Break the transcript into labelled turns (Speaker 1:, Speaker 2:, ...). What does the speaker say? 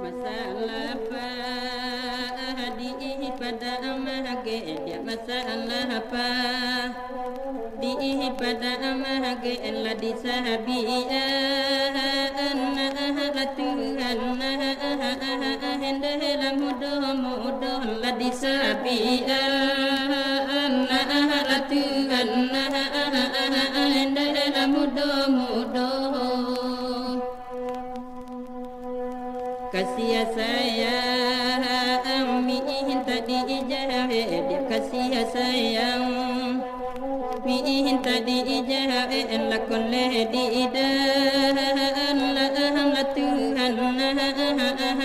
Speaker 1: Masalah apa pada amage dia masalah apa pada amage la disahabiya anna ahatuhanna hendela mudo la disahabiya anna ahatuhanna hendela mudo kasih saya tadi ijahwe dia kasih sayang minta di ijahwe lakon le di idan